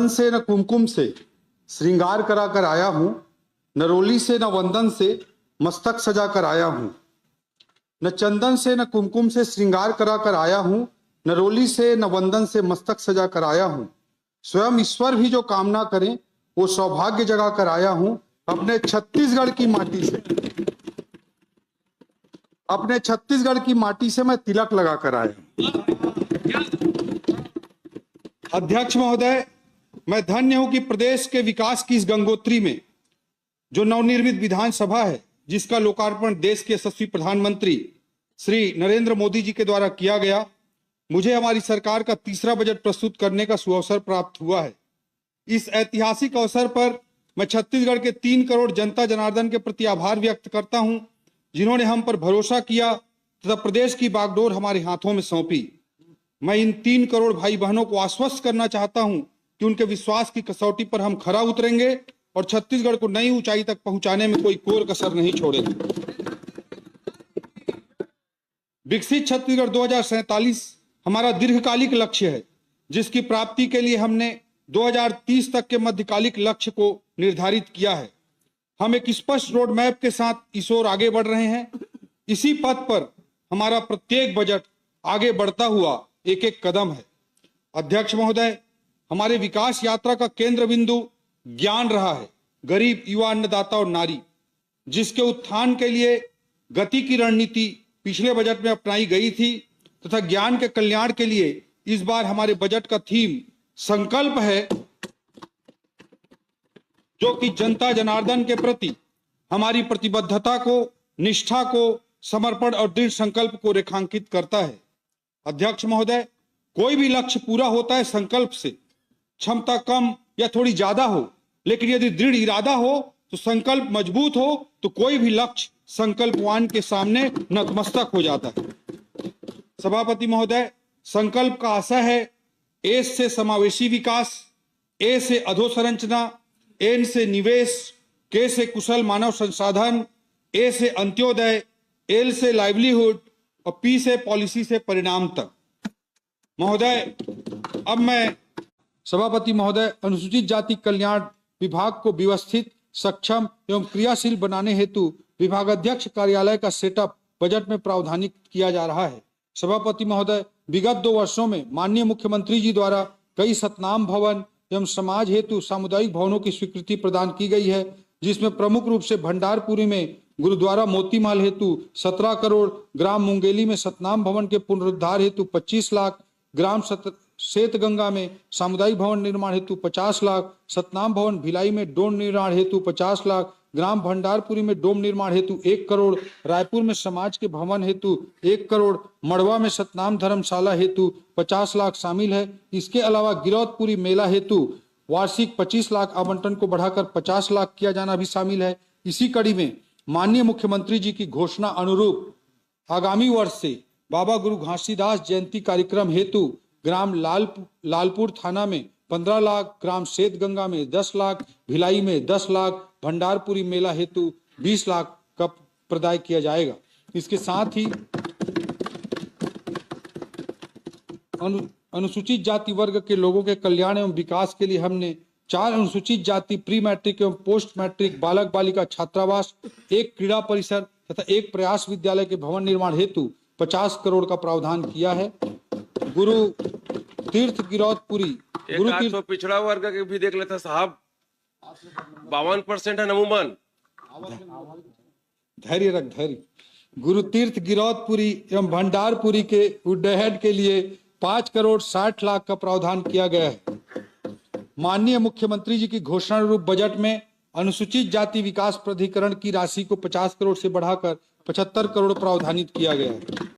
चंदन से न कुमकुम से श्रृंगार करा कर आया हूं, न रोली से न वंदन से मस्तक सजा कर आया हूं। न चंदन से न कुमकुम से श्रृंगार करा कर आया हूं, न रोली से न वंदन से मस्तक सजा कर आया हूं। स्वयं ईश्वर भी जो कामना करें वो सौभाग्य जगा कर आया हूं। अपने छत्तीसगढ़ की माटी से मैं तिलक लगा कर आया हूं। अध्यक्ष महोदय, मैं धन्य हूं कि प्रदेश के विकास की इस गंगोत्री में जो नवनिर्मित विधानसभा है, जिसका लोकार्पण देश के यशस्वी प्रधानमंत्री श्री नरेंद्र मोदी जी के द्वारा किया गया, मुझे हमारी सरकार का तीसरा बजट प्रस्तुत करने का सुअवसर प्राप्त हुआ है। इस ऐतिहासिक अवसर पर मैं छत्तीसगढ़ के 3 करोड़ जनता जनार्दन के प्रति आभार व्यक्त करता हूं, जिन्होंने हम पर भरोसा किया तथा प्रदेश की बागडोर हमारे हाथों में सौंपी। मैं इन 3 करोड़ भाई बहनों को आश्वस्त करना चाहता हूं कि उनके विश्वास की कसौटी पर हम खरा उतरेंगे और छत्तीसगढ़ को नई ऊंचाई तक पहुंचाने में कोई कोर कसर नहीं छोड़ेंगे। विकसित छत्तीसगढ़ 2047 हमारा दीर्घकालिक लक्ष्य है, जिसकी प्राप्ति के लिए हमने 2030 तक के मध्यकालिक लक्ष्य को निर्धारित किया है। हम एक स्पष्ट रोड मैप के साथ इस ओर आगे बढ़ रहे हैं। इसी पथ पर हमारा प्रत्येक बजट आगे बढ़ता हुआ एक एक कदम है। अध्यक्ष महोदय, हमारे विकास यात्रा का केंद्र बिंदु ज्ञान रहा है। गरीब, युवा, अन्नदाता और नारी, जिसके उत्थान के लिए गति की रणनीति पिछले बजट में अपनाई गई थी तथा ज्ञान के कल्याण के लिए इस बार हमारे बजट का थीम संकल्प है, जो कि जनता जनार्दन के प्रति हमारी प्रतिबद्धता को, निष्ठा को, समर्पण और दृढ़ संकल्प को रेखांकित करता है। अध्यक्ष महोदय, कोई भी लक्ष्य पूरा होता है संकल्प से। क्षमता कम या थोड़ी ज्यादा हो, लेकिन यदि दृढ़ इरादा हो तो संकल्प मजबूत हो तो कोई भी लक्ष्य संकल्पवान के सामने नतमस्तक हो जाता है। सभापति महोदय, संकल्प का आशय है एस से समावेशी विकास, ए से अधोसंरचना, एन से निवेश, के से कुशल मानव संसाधन, ए से अंत्योदय, एल से लाइवलीहुड और पी से पॉलिसी से परिणाम तक। महोदय, अब मैं सभापति महोदय, अनुसूचित जाति कल्याण विभाग को व्यवस्थित, सक्षम एवं क्रियाशील बनाने हेतु विभागाध्यक्ष कार्यालय का सेटअप बजट में प्रावधानित किया जा रहा है। सभापति महोदय, विगत 2 वर्षों में माननीय मुख्यमंत्री जी द्वारा कई सतनाम भवन एवं समाज हेतु सामुदायिक भवनों की स्वीकृति प्रदान की गई है, जिसमें प्रमुख रूप से भंडारपुरी में गुरुद्वारा मोतीमाल हेतु 17 करोड़, ग्राम मुंगेली में सतनाम भवन के पुनरुद्धार हेतु 25 लाख, ग्राम श्वेतगंगा में सामुदायिक भवन निर्माण हेतु 50 लाख, सतनाम भवन भिलाई में डोम निर्माण हेतु 50 लाख, ग्राम भंडारपुरी में डोम निर्माण हेतु 1 करोड़, रायपुर में समाज के भवन हेतु 1 करोड़, मड़वा में सतनाम धर्मशाला हेतु 50 लाख शामिल है। इसके अलावा गिरौदपुरी मेला हेतु वार्षिक 25 लाख आवंटन को बढ़ाकर 50 लाख किया जाना भी शामिल है। इसी कड़ी में माननीय मुख्यमंत्री जी की घोषणा अनुरूप आगामी वर्ष से बाबा गुरु घासीदास जयंती कार्यक्रम हेतु ग्राम लालपुर थाना में 15 लाख, ग्राम श्वेतगंगा में 10 लाख, भिलाई में 10 लाख, भंडारपुरी मेला हेतु 20 लाख का प्रदाय किया जाएगा। इसके साथ ही अनुसूचित जाति वर्ग के लोगों के कल्याण एवं विकास के लिए हमने 4 अनुसूचित जाति प्री मैट्रिक एवं पोस्ट मैट्रिक बालक बालिका छात्रावास, 1 क्रीड़ा परिसर तथा 1 प्रयास विद्यालय के भवन निर्माण हेतु 50 करोड़ का प्रावधान किया है। गुरु तीर्थ गिरौदपुरी तो पिछड़ा वर्ग के भी देख लेते साहब, 52% है नमूमन। धैर्य रख, धैर्य। गुरु तीर्थ गिरौदपुरी एवं भंडारपुरी के उड्डयन के लिए 5 करोड़ 60 लाख का प्रावधान किया गया है। माननीय मुख्यमंत्री जी की घोषणा रूप बजट में अनुसूचित जाति विकास प्राधिकरण की राशि को 50 करोड़ से बढ़ाकर 75 करोड़ प्रावधानित किया गया है।